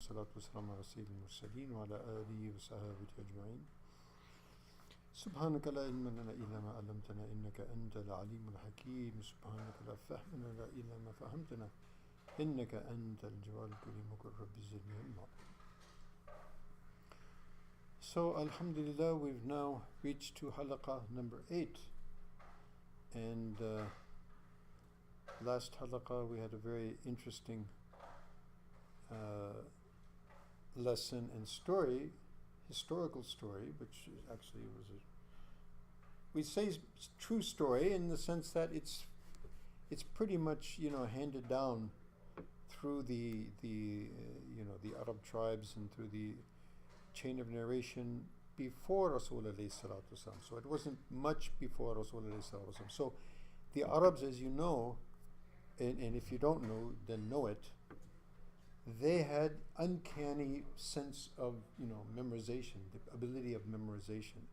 والصلاة والسلام على سيد المرسلين وعلى آله وصحبه أجمعين. سبحانك لا علم لنا إلا ما علمتنا إنك أنت العليم الحكيم. سبحانك لا فهم لنا إلا ما فهمتنا إنك أنت الجواد الكريم. وقل رب زدني علما. So Alhamdulillah, we've now reached to halaqah number 8, and last halaqah we had a very interesting lesson and story, historical story, which actually was we say true story in the sense that it's pretty much handed down through the Arab tribes and through the chain of narration before Rasul alayhi salatu wasalam. So it wasn't much before Rasul alayhi salatu wasalam. So the Arabs, as you know, and if you don't know, then know it, they had uncanny sense of memorization, the ability of memorization,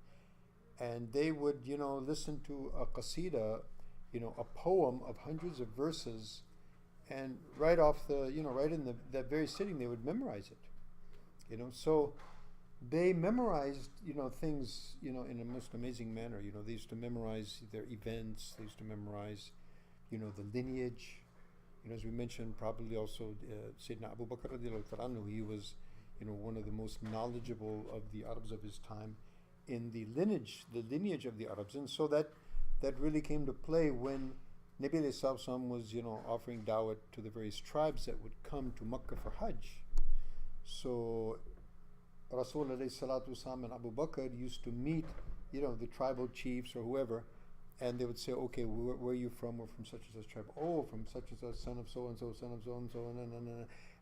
and they would listen to a qasida, a poem of hundreds of verses, and right off the right in that very sitting they would memorize it. So they memorized things in a most amazing manner. They used to memorize their events. They used to memorize the lineage. As we mentioned, probably also Sayyidina Abu Bakr radiallahu anhu, he was one of the most knowledgeable of the Arabs of his time in the lineage of the Arabs. And so that really came to play when Nabi alayhi salatu was offering da'wah to the various tribes that would come to Makkah for Hajj. So Rasul alayhi salatu wasalam and Abu Bakr used to meet the tribal chiefs or whoever, and they would say, okay, where are you from? We're from such and such tribe. Oh, from such and such, son of so and so, son of so and so,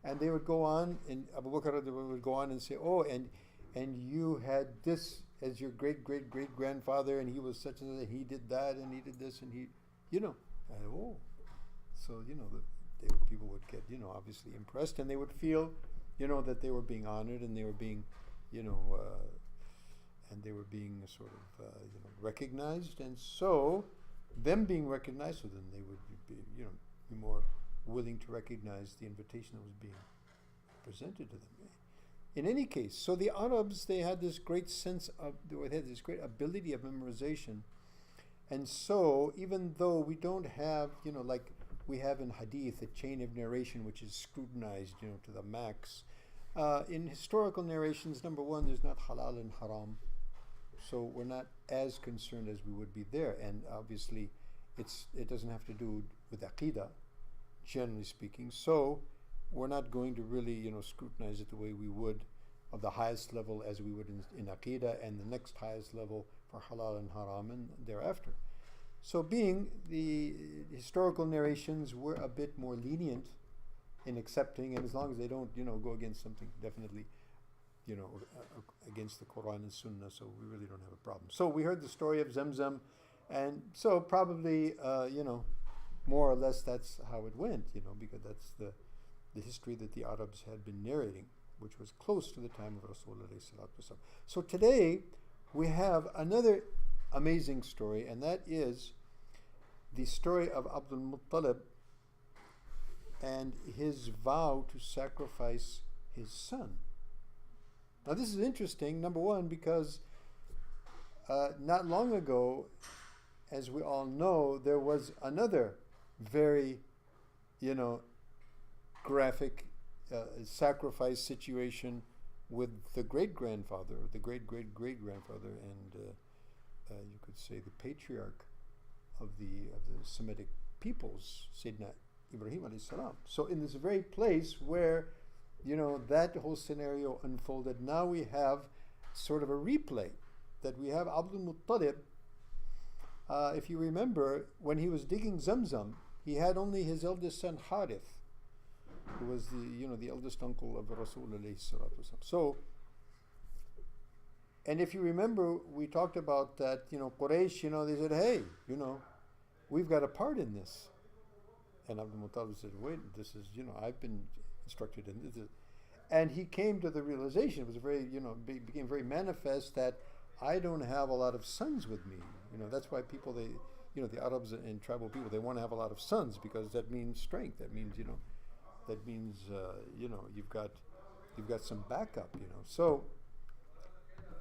and they would go on, and Abu Bakr would go on and say, oh, and you had this as your great grandfather, and he was such and such, and he did that, and he did this, and he, oh, so people would get obviously impressed, and they would feel that they were being honored, and they were being sort of recognized, and so them being recognized, so then they would be more willing to recognize the invitation that was being presented to them. In any case, so the Arabs, they had this great sense of, they had this great ability of memorization, and so even though we don't have like we have in hadith a chain of narration which is scrutinized to the max, in historical narrations, number one, there's not halal and haram, so we're not as concerned as we would be there. And obviously it doesn't have to do with aqidah, generally speaking, so we're not going to really scrutinize it the way we would of the highest level as we would in aqidah, and the next highest level for halal and haram and thereafter. So being the historical narrations were a bit more lenient in accepting, and as long as they don't go against something definitely against the Quran and Sunnah, so we really don't have a problem. So we heard the story of Zamzam, and so probably more or less that's how it went, because that's the history that the Arabs had been narrating, which was close to the time of Rasulullah. So today we have another amazing story, and that is the story of Abdul Muttalib and his vow to sacrifice his son. Now this is interesting, number one, because not long ago, as we all know, there was another very, graphic sacrifice situation with the great-grandfather, the great-great-great-grandfather, and you could say the patriarch of the Semitic peoples, Sayyidina Ibrahim alayhi salam. So in this very place where that whole scenario unfolded, now we have sort of a replay, that we have Abdul Muttalib. If you remember, when he was digging Zamzam, he had only his eldest son Harith, who was the eldest uncle of Rasulullah alayhi salatu wasalam. So, and if you remember, we talked about that, Quraysh, they said, hey, we've got a part in this. And Abdul Muttalib said, wait, this is, I've been instructed in this. And he came to the realization, it was very, became very manifest that I don't have a lot of sons with me. That's why people, the Arabs and tribal people, they want to have a lot of sons, because that means strength. That means, you've got you've got some backup, So,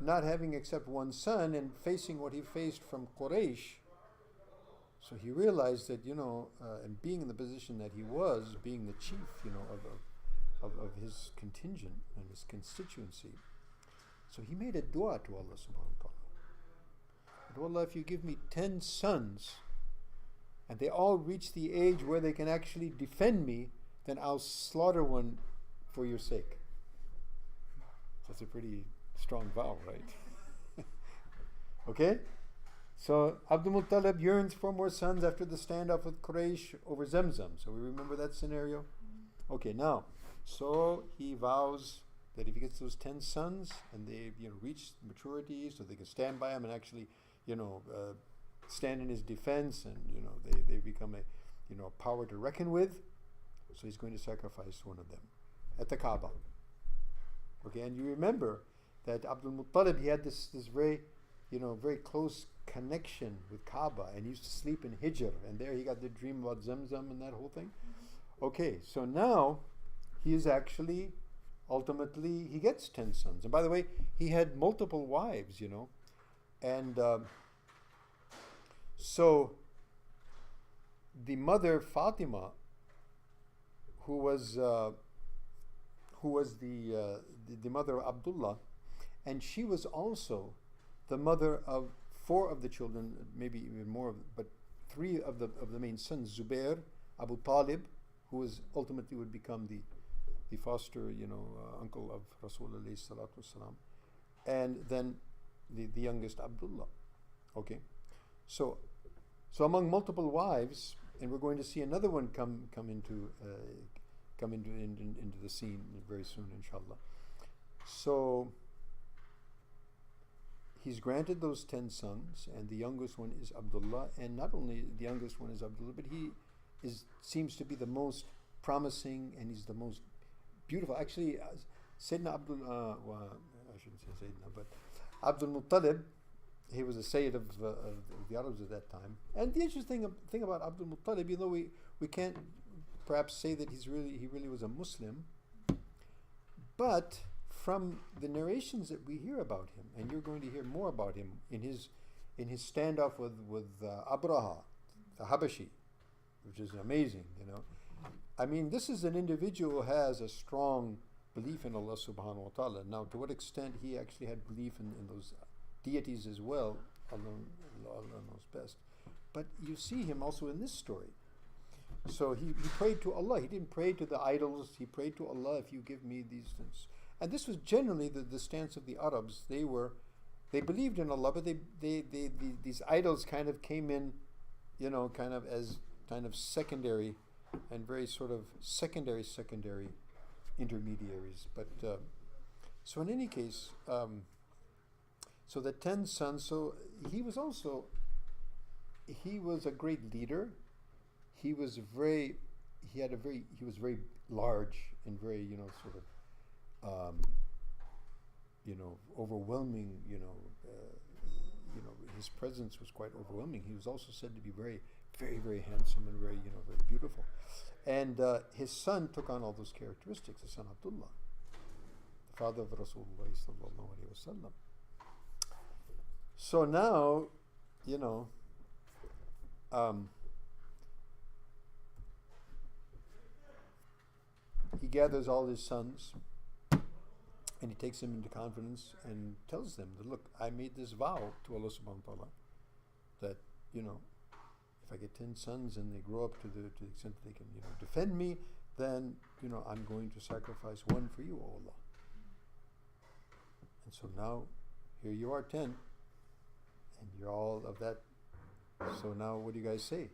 not having except one son and facing what he faced from Quraysh, so he realized that, and being in the position that he was, being the chief, of his contingent and his constituency, so he made a dua to Allah subhanahu wa ta'ala. But Allah, if you give me 10 sons, and they all reach the age where they can actually defend me, then I'll slaughter one for your sake. That's a pretty strong vow, right? Okay? So Abdul Muttalib yearns for more sons after the standoff with Quraysh over Zamzam. So we remember that scenario? Okay, now, so he vows that if he gets those 10 sons and they reach maturity so they can stand by him and actually stand in his defense, and they become a power to reckon with, so he's going to sacrifice one of them at the Kaaba. Okay, and you remember that Abdul Muttalib, he had this very very close connection with Kaaba, and he used to sleep in Hijr, and there he got the dream about Zamzam and that whole thing. Okay, so now he is actually ultimately he gets 10 sons, and by the way, he had multiple wives, and so the mother Fatima, who was the mother of Abdullah, and she was also the mother of 4 of the children, maybe even more, but 3 of the main sons: Zubair, Abu Talib, who was ultimately would become the foster uncle of Rasulullah sallallahu alaihi wasallam, and then the youngest Abdullah. Okay, so among multiple wives, and we're going to see another one come into the scene very soon, inshallah. So he's granted those 10 sons, and the youngest one is Abdullah. And not only the youngest one is Abdullah, but he seems to be the most promising, and he's the most beautiful. Actually, Sayyidina I shouldn't say Sayyidina, but Abdul Muttalib, he was a Sayyid of the Arabs at that time. And the interesting thing about Abdul Muttalib, we can't perhaps say that he really was a Muslim, but from the narrations that we hear about him, and you're going to hear more about him in his standoff with Abraha, the Habashi, which is amazing, I mean, this is an individual who has a strong belief in Allah subhanahu wa ta'ala. Now, to what extent he actually had belief in those deities as well, Allah knows best. But you see him also in this story. So he prayed to Allah. He didn't pray to the idols. He prayed to Allah, if you give me these things. And this was generally the stance of the Arabs. They believed in Allah, but these idols kind of came in, kind of as kind of secondary and very sort of secondary intermediaries. But so in any case, so the 10 sons. So he was a great leader. He was very large and very sort of overwhelming. His presence was quite overwhelming. He was also said to be very, very, very handsome and very very beautiful. And his son took on all those characteristics. His son Abdullah, the father of Rasulullah sallallahu alaihi wasallam. So now, he gathers all his sons, and he takes them into confidence and tells them that, look, I made this vow to Allah subhanahu wa ta'ala that, if I get 10 sons and they grow up to the extent that they can, defend me, then, I'm going to sacrifice one for you, O Allah. And so now, here you are, 10, and you're all of that. So now, what do you guys say?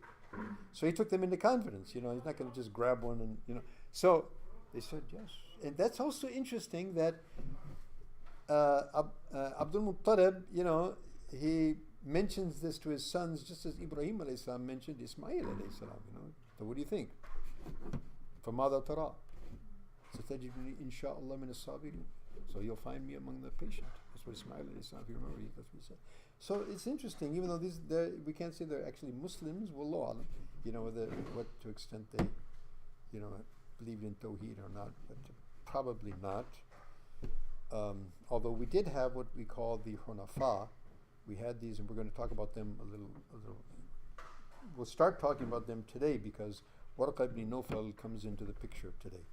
So he took them into confidence. He's not going to just grab one and, So they said yes. And that's also interesting that Abdul Muttalib, he mentions this to his sons just as Ibrahim alayhi salam mentioned Ismail alayhi salam. So what do you think? فَمَاذَا تَرَى سَتَجِدُنِي إِنْ شَاءَ اللَّهُ مِنَ الصَّابِرِينَ. So you'll find me among the patient. That's what Ismail alayhi salam, if you remember, that's what he said. So it's interesting, even though we can't say they're actually Muslims, wallahu alam, what to extent they, believed in Tawheed or not, but probably not. although we did have what we call the Hunafa, we had these, and we're going to talk about them a little. We'll start talking about them today because Warqa ibn Nawfal comes into the picture today.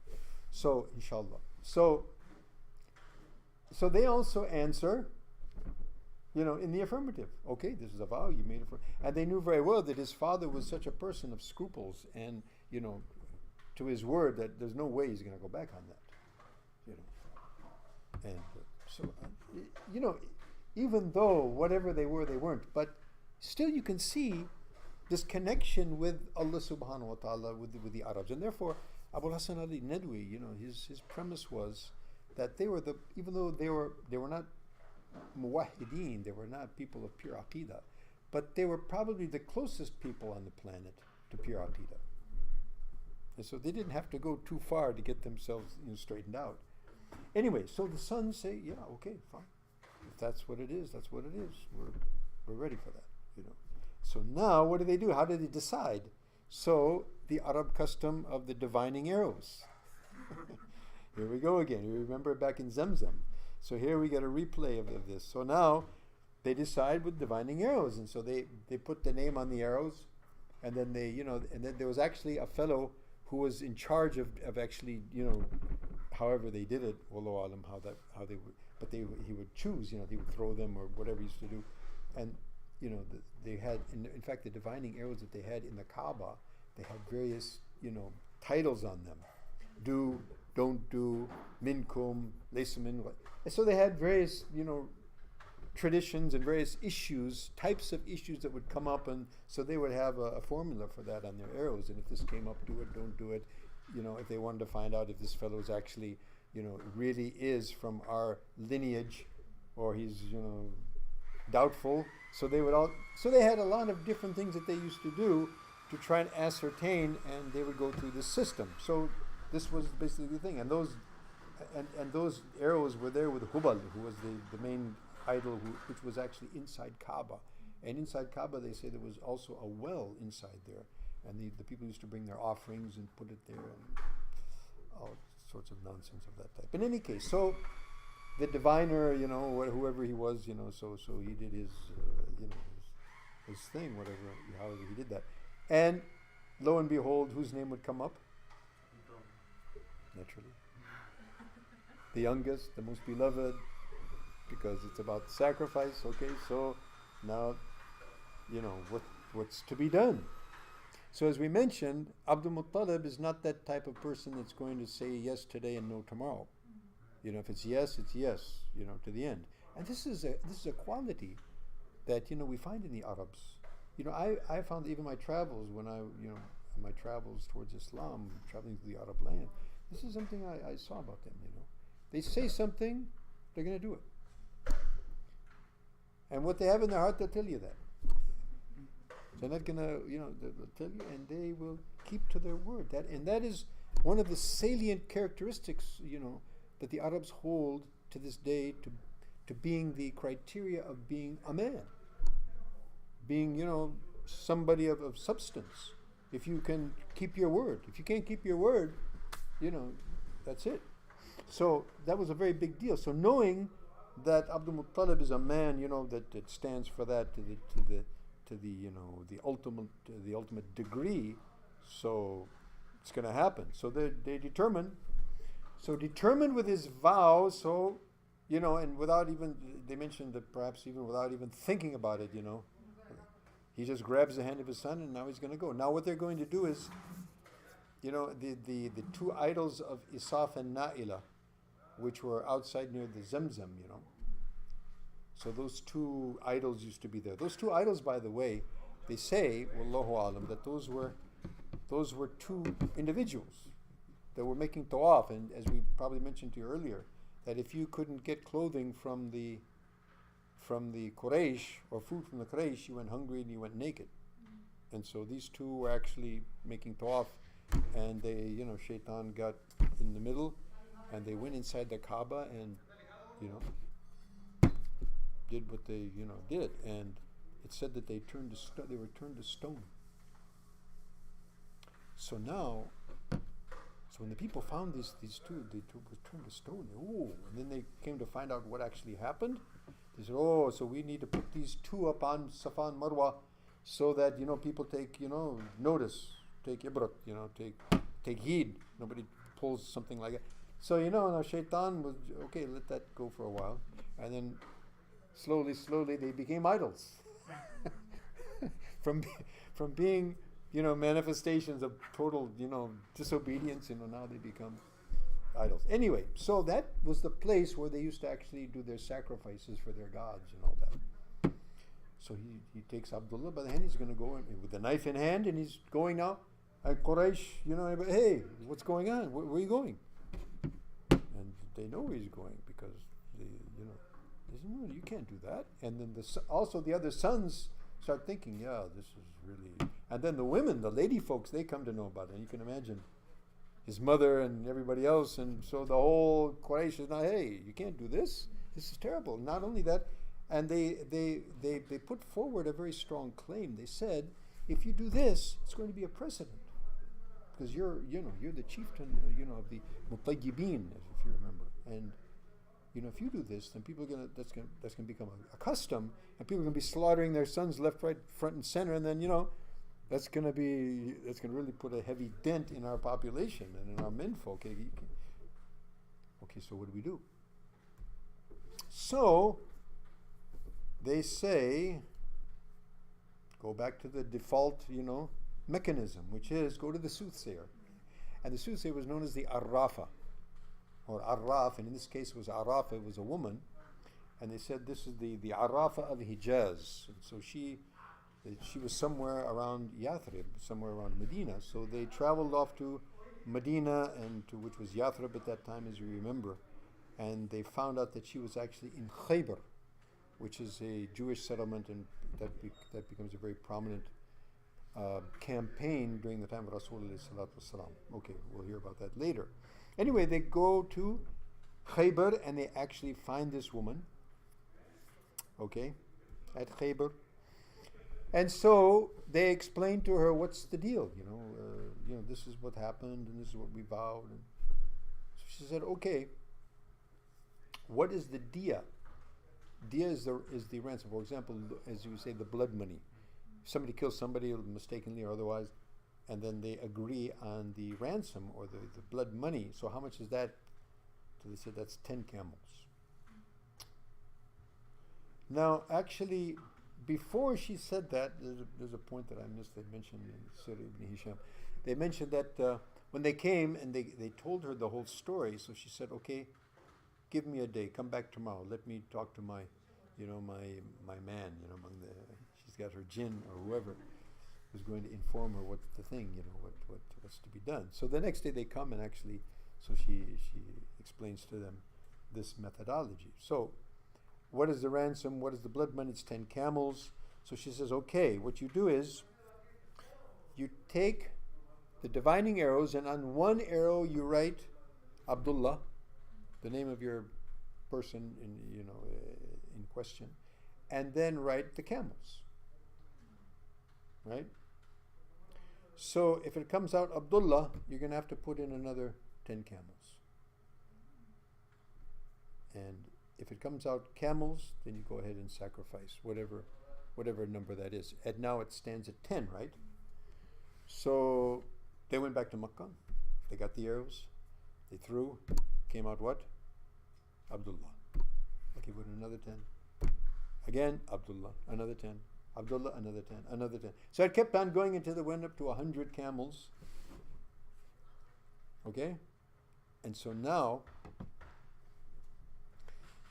So, inshallah. So they also answer, in the affirmative. Okay, this is a vow, you made it for. And they knew very well that his father was such a person of scruples and, to his word that there's no way he's going to go back on that. And even though whatever they were, they weren't. But still you can see this connection with Allah subhanahu wa ta'ala, with the Arabs. And therefore, Abu Hassan Ali Nadwi, his premise was that they were even though they were not muwahideen, they were not people of pure aqidah, but they were probably the closest people on the planet to pure aqidah. And so they didn't have to go too far to get themselves straightened out. Anyway, so the sons say, yeah, okay, fine. If that's what it is, that's what it is. We're ready for that, So now what do? How do they decide? So the Arab custom of the divining arrows. Here we go again. You remember back in Zamzam. So here we get a replay of this. So now they decide with divining arrows. And so they put the name on the arrows. And then and then there was actually a fellow who was in charge of actually, however they did it, wallahu alam, how they would, but he would choose, he would throw them or whatever he used to do. And, they had, in fact, the divining arrows that they had in the Kaaba, they had various, titles on them. Do, don't do, minkum, laysa min. And so they had various, traditions and various issues, types of issues that would come up, and so they would have a formula for that on their arrows. And if this came up, do it, don't do it. If they wanted to find out if this fellow is actually, really is from our lineage, or he's, doubtful. So they had a lot of different things that they used to do to try and ascertain, and they would go through this system. So this was basically the thing, and those arrows were there with Hubal, who was the main idol, which was actually inside Kaaba. And inside Kaaba, they say there was also a well inside there, and the people used to bring their offerings and put it there, and all sorts of nonsense of that type. In any case, so the diviner, whoever he was, so he did his, his thing, however he did that. And lo and behold, whose name would come up? Naturally. The youngest, the most beloved, because it's about sacrifice. Okay, so now, what's to be done? So as we mentioned, Abdul Muttalib is not that type of person that's going to say yes today and no tomorrow. If it's yes, it's yes, to the end. And this is a quality that, we find in the Arabs. I found even my travels when my travels towards Islam, traveling to the Arab land, this is something I saw about them, They say something, they're going to do it. And what they have in their heart, they'll tell you that. They're not going to, they'll tell you, and they will keep to their word. That is one of the salient characteristics, that the Arabs hold to this day to being the criteria of being a man. Being, somebody of substance. If you can keep your word. If you can't keep your word, that's it. So that was a very big deal. So knowing that Abdul Muttalib is a man, that stands for that to the ultimate degree, so it's going to happen. So they determined with his vow, so, and without even, they mentioned that perhaps even without even thinking about it, he just grabs the hand of his son and now he's going to go. Now what they're going to do is, the two idols of Isaf and Na'ila, which were outside near the Zamzam, So those two idols used to be there. Those two idols, by the way, they say, Wallahu alam, that those were two individuals that were making tawaf. And as we probably mentioned to you earlier, that if you couldn't get clothing from the Quraysh, or food from the Quraysh, you went hungry and you went naked. And so these two were actually making tawaf, and they, Shaitan got in the middle, and they went inside the Kaaba and, did what they, did. And it said that they were turned to stone. So now, So when the people found these two, they turned to stone. Oh, and then they came to find out what actually happened. They said, oh, so we need to put these two up on Safa and Marwa so that, people take, notice, take ibrat, take heed. Nobody pulls something like that. So, now Shaitan was, okay, let that go for a while. And then slowly they became idols. from being, manifestations of total, disobedience, now they become idols. Anyway, so that was the place where they used to actually do their sacrifices for their gods and all that. So he takes Abdullah by the hand. He's going to go with the knife in hand, and he's going now. And Quraysh, hey, what's going on? Where are you going? And they know where he's going because they said, no, you can't do that. And then also the other sons start thinking, yeah, this is really. And then the women, the lady folks, they come to know about it. And you can imagine his mother and everybody else, and so the whole Quraysh is now, hey, you can't do this. This is terrible. Not only that, and they put forward a very strong claim. They said, if you do this, it's going to be a precedent, because you're the chieftain, of the Mutayyibin, if you remember, and if you do this, then people are that's gonna become a custom, and people are gonna be slaughtering their sons left, right, front, and center, and then that's gonna really put a heavy dent in our population and in our menfolk. Okay, so what do we do? So they say, go back to the default, mechanism, which is go to the soothsayer, and the soothsayer was known as the Arrafa, or Arraf, and in this case it was Arrafa, it was a woman, and they said this is the Arrafa of Hijaz, and so she was somewhere around Yathrib, somewhere around Medina, so they traveled off to Medina, which was Yathrib at that time, as you remember, and they found out that she was actually in Khaybar, which is a Jewish settlement, and that becomes a very prominent campaign during the time of Rasulullah. Okay, we'll hear about that later. Anyway, they go to Khaybar and they actually find this woman, okay, at Khaybar. And so they explain to her, what's the deal? This is what happened and this is what we vowed. And so she said, okay, what is the diya? Diya is the ransom. For example, as you say, the blood money. If somebody kills somebody mistakenly or otherwise, and then they agree on the ransom or the blood money. So how much is that? So they said that's 10 camels. Now, actually, before she said that, there's a point that I missed. They mentioned in Surah Ibn Hisham. They mentioned that when they came and they told her the whole story, so she said, okay, give me a day, come back tomorrow, let me talk to my man, among she's got her jinn or whoever who's going to inform her what's the thing, what's to be done. So the next day they come and actually, so she explains to them this methodology. So what is the ransom? What is the blood money? It's 10 camels. So she says, okay, what you do is you take the divining arrows, and on one arrow you write Abdullah, the name of your person in question, and then write the camels. Right? So if it comes out Abdullah, you're going to have to put in another 10 camels. And if it comes out camels, then you go ahead and sacrifice whatever number that is. And now it stands at 10, right? So they went back to Makkah. They got the arrows. They threw. Came out what? Abdullah. Okay, put in another 10. Again, Abdullah. Another 10. Abdullah, another 10. Another 10. So it kept on going until they went up to 100 camels. Okay? And so now,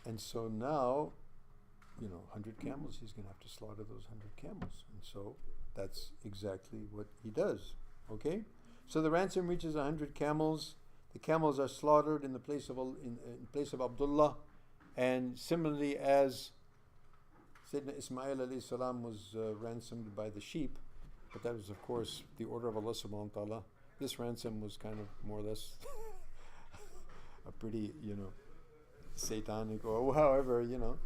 100 camels, he's going to have to slaughter those 100 camels. And so that's exactly what he does. Okay? So the ransom reaches 100 camels. The camels are slaughtered in place of Abdullah. And similarly, as Sayyidina Ismail alayhi salam was ransomed by the sheep, but that was, of course, the order of Allah subhanahu wa ta'ala. This ransom was kind of more or less a pretty, satanic, or however, the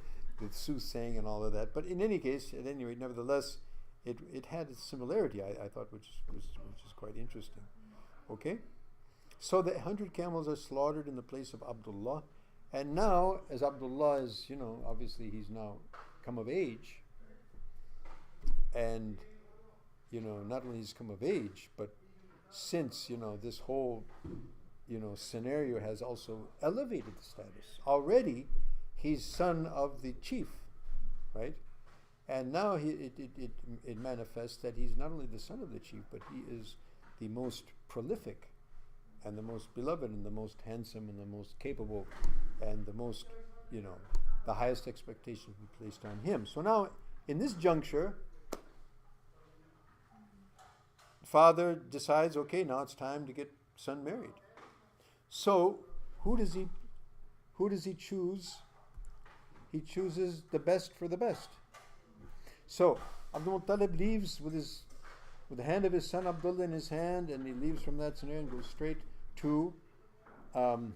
soothsaying and all of that. But in any case, at any rate, nevertheless, it had a similarity, I thought, which is quite interesting. Okay? So the 100 camels are slaughtered in the place of Abdullah. And now, as Abdullah is, obviously he's now come of age. And, not only he's come of age, but since, this whole, scenario has also elevated the status. Already, he's son of the chief, right? And now it manifests that he's not only the son of the chief, but he is the most prolific and the most beloved and the most handsome and the most capable and the most, the highest expectations we placed on him. So now, in this juncture, father decides, okay, now it's time to get son married. So who does he choose? He chooses the best for the best. So Abdul Muttalib leaves with the hand of his son Abdullah in his hand, and he leaves from that scenario and goes straight to and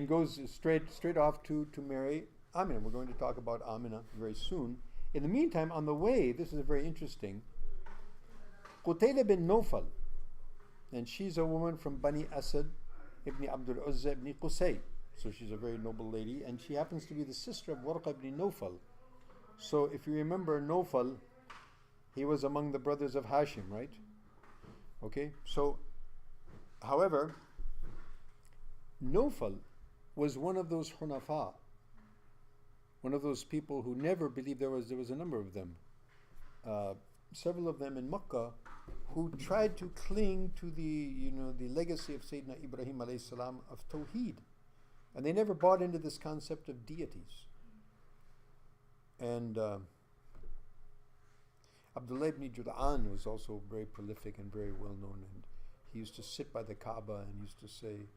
goes straight off to marry Amina. We're going to talk about Amina very soon. In the meantime, on the way, this is very interesting. Qutayla bin Nawfal, and she's a woman from Bani Asad ibn Abdul Uzza ibn Qusay. So she's a very noble lady, and she happens to be the sister of Warqa ibn Nawfal. So if you remember Nawfal, he was among the brothers of Hashim, right? Okay, so, however, Nawfal was one of those Hunafa, one of those people who never believed. There was a number of them, several of them in Makkah, who tried to cling to the legacy of Sayyidina Ibrahim alayhi salam of Tawheed, and they never bought into this concept of deities. And Abdullah ibn Jud'an was also very prolific and very well known, and he used to sit by the Kaaba and used to say,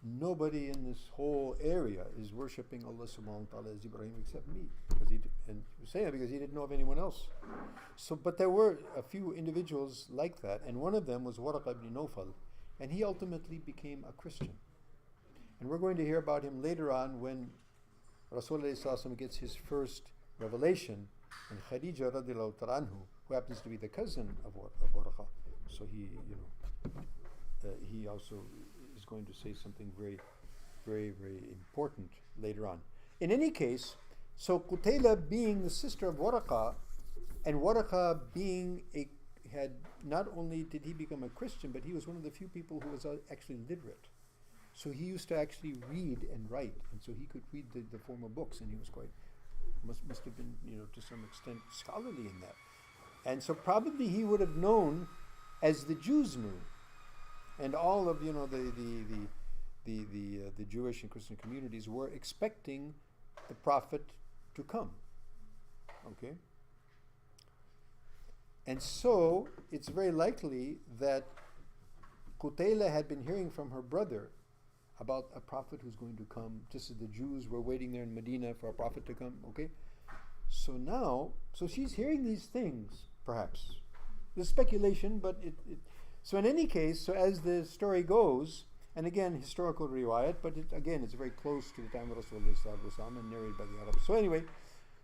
nobody in this whole area is worshipping Allah subhanahu wa ta'ala as Ibrahim except me. He was saying that because he didn't know of anyone else. So, but there were a few individuals like that, and one of them was Warqa ibn Nawfal, and he ultimately became a Christian. And we're going to hear about him later on when Rasulullah gets his first revelation, and Khadija radiallahu ta'ala anhu, who happens to be the cousin of Warqa. So he also is going to say something very, very, very important later on. In any case, so Qutayla being the sister of Warqa, and Warqa being had not only did he become a Christian, but he was one of the few people who was actually literate. So he used to actually read and write, and so he could read the former books, and he was must have been, to some extent scholarly in that. And so probably he would have known as the Jews knew, and all of the Jewish and Christian communities were expecting the Prophet to come. Okay? And so it's very likely that Qutayla had been hearing from her brother about a prophet who's going to come, just as the Jews were waiting there in Medina for a prophet to come. Okay? So she's hearing these things, perhaps. There's speculation, but so in any case, so as the story goes, and again, historical riwayat, but it's very close to the time of Rasulullah and narrated by the Arabs. So anyway,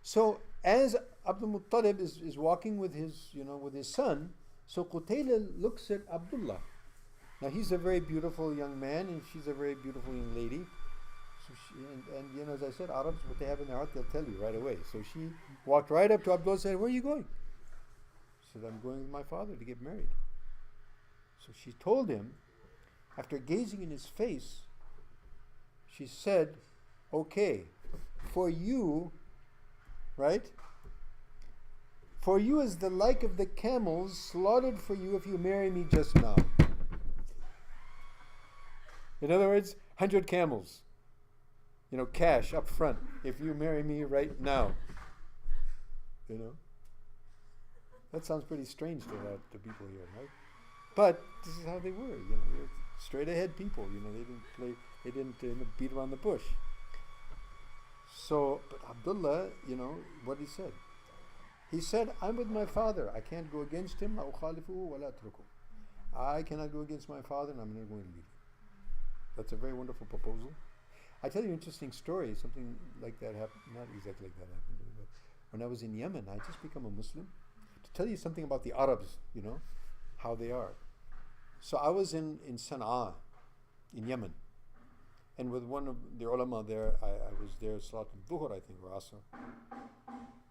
so as Abdul Muttalib is walking with his son, so Qutayla looks at Abdullah. Now he's a very beautiful young man, and she's a very beautiful young lady. So and as I said, Arabs, what they have in their heart, they'll tell you right away. So she walked right up to Abdullah and said, "Where are you going?" He said, "I'm going with my father to get married." So she told him, after gazing in his face, she said, "Okay, for you, right? For you is the like of the camels slaughtered for you if you marry me just now." In other words, 100 camels, cash up front, if you marry me right now. That sounds pretty strange to people here, right? But this is how they were, they're straight ahead people, they didn't beat around the bush. So, but Abdullah, what he said? He said, "I'm with my father. I can't go against him. I cannot go against my father, and I'm not going to leave him." That's a very wonderful proposal. I tell you an interesting story. Something like that happened, not exactly like that happened to me, but when I was in Yemen, I had just become a Muslim. to tell you something about the Arabs, how they are. So I was in Sana'a, in Yemen, and with one of the ulama there, I was there, Salat al-Dhuhr, I think, or Asr.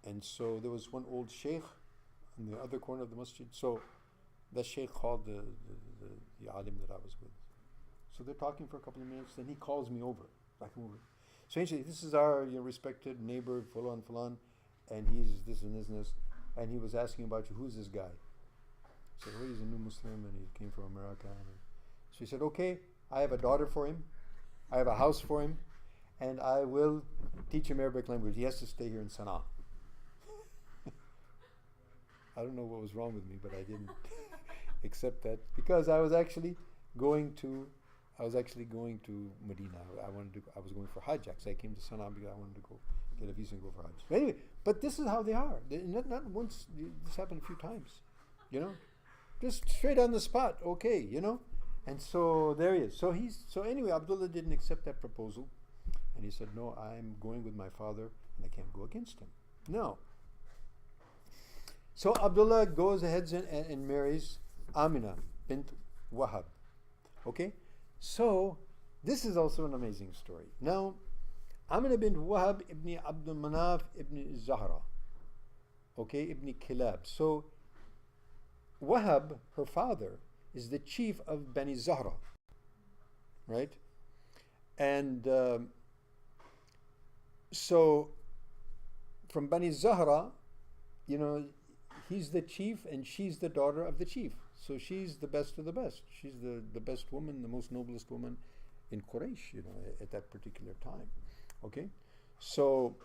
And so there was one old sheikh in the other corner of the masjid. So that sheikh called the alim that I was with. So they're talking for a couple of minutes, then he calls me over. I come over. So he said, this is our respected neighbor, Fulan, and he's this and this and this. And he was asking about you, who's this guy? I said, well, he's a new Muslim and he came from America. So he said, okay, I have a daughter for him, I have a house for him, and I will teach him Arabic language. He has to stay here in Sana'a. I don't know what was wrong with me, but I didn't accept that because I was actually going to Medina. I was going for Hajj. Actually, I came to Sana'a because I wanted to go get a visa and go for Hajj. But anyway, but this is how they are. Not once. This happened a few times. Just straight on the spot. Okay, And so there he is. So anyway, Abdullah didn't accept that proposal, and he said, "No, I'm going with my father, and I can't go against him." No. So Abdullah goes ahead and marries Amina bint Wahab. Okay? So this is also an amazing story. Now, Amina bint Wahab ibn Abdul Manaf ibn Zahra. Okay, ibn Kilab. So Wahab, her father, is the chief of Bani Zahra. Right? And so from Bani Zahra, he's the chief and she's the daughter of the chief. So she's the best of the best. She's the best woman, the most noblest woman in Quraysh, at that particular time. Okay? So,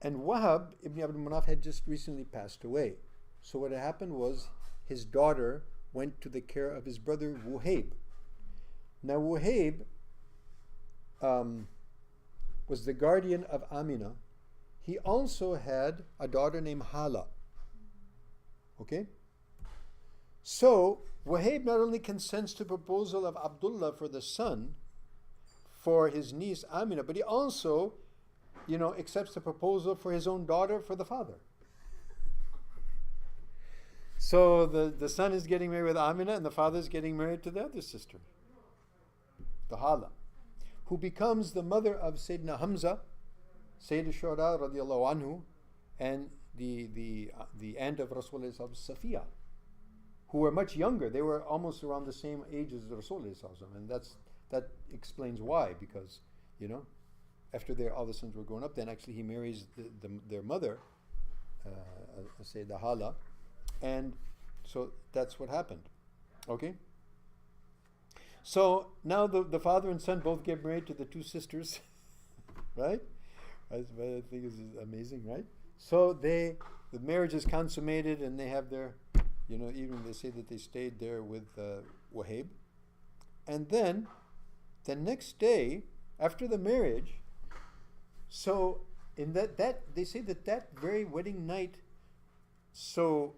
and Wahab ibn Abdul Manaf had just recently passed away. So what had happened was his daughter went to the care of his brother Wuhayb. Now Wuhayb was the guardian of Amina. He also had a daughter named Hala. Okay? So, Wahab not only consents to the proposal of Abdullah for the son, for his niece Amina, but he also, accepts the proposal for his own daughter for the father. So the son is getting married with Amina and the father is getting married to the other sister, the Hala, who becomes the mother of Sayyidina Hamza, Sayyid al-Shuhada radiallahu anhu, and the aunt of Rasulullah Safiya, who were much younger. They were almost around the same age as Rasulullah, and that explains why, because after all the sons were grown up, then actually he marries their mother, Sayyida Hala, and so that's what happened. Okay. So now the father and son both get married to the two sisters, right? I think is amazing, right? So the marriage is consummated, and they have their, even they say that they stayed there with Wahab. And then the next day after the marriage, so in that they say that very wedding night, so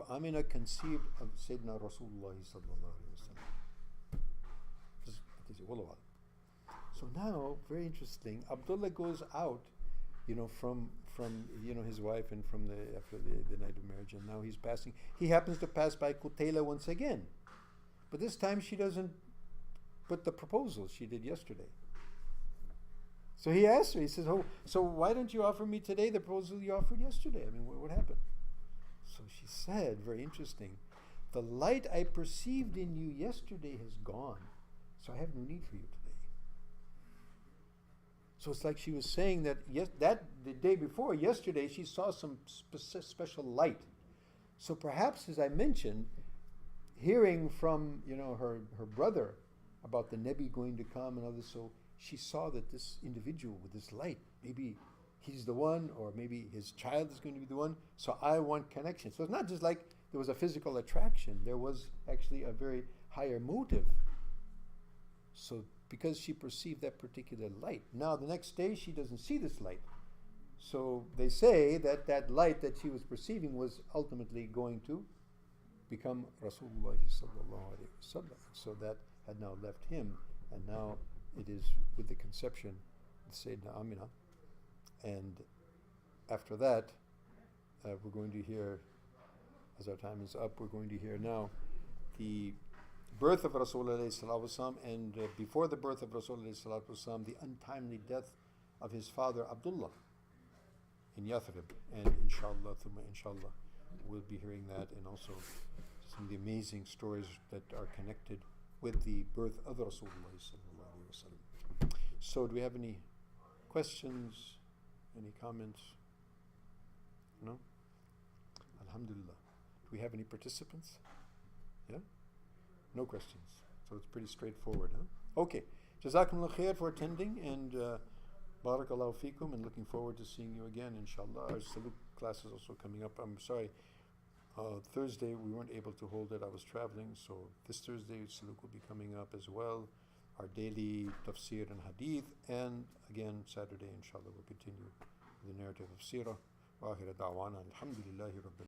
Amina conceived of Sayyidina Rasulullah sallallahu alaihi wasallam. So now, very interesting, Abdullah goes out, from his wife and after the night of marriage, and now he happens to pass by Qutayla once again. But this time she doesn't put the proposal she did yesterday. So he asked her, he says, "Oh, so why don't you offer me today the proposal you offered yesterday? I mean, what happened?" So she said, very interesting, "The light I perceived in you yesterday has gone, so I have no need for you today." So it's like she was saying that the day before, yesterday, she saw some special light. So perhaps, as I mentioned, hearing from her brother about the Nebi going to come and others, so she saw that this individual with this light, maybe he's the one, or maybe his child is going to be the one. So I want connection. So it's not just like there was a physical attraction. There was actually a very higher motive. So because she perceived that particular light. Now the next day she doesn't see this light. So they say that light that she was perceiving was ultimately going to become Rasulullah sallallahu alaihi wasallam. So that had now left him, and now it is with the conception of Sayyidina Amina And after that, we're going to hear, as our time is up, we're going to hear now the birth of Rasulullah and before the birth of Rasulullah, the untimely death of his father Abdullah in Yathrib. And inshallah, we'll be hearing that, and also some of the amazing stories that are connected with the birth of Rasulullah. So do we have any questions, any comments? No? Alhamdulillah. Do we have any participants? Yeah? No questions. So it's pretty straightforward, huh? Okay. Jazakumullah khair for attending, and barakallahu fikum, and looking forward to seeing you again, inshallah. Our saluk class is also coming up. I'm sorry, Thursday we weren't able to hold it. I was traveling, so this Thursday saluk will be coming up as well. Our daily tafsir and hadith, and again Saturday, inshallah, we'll continue the narrative of Sirah. Wa akhir da'wana alhamdulillahi rabbil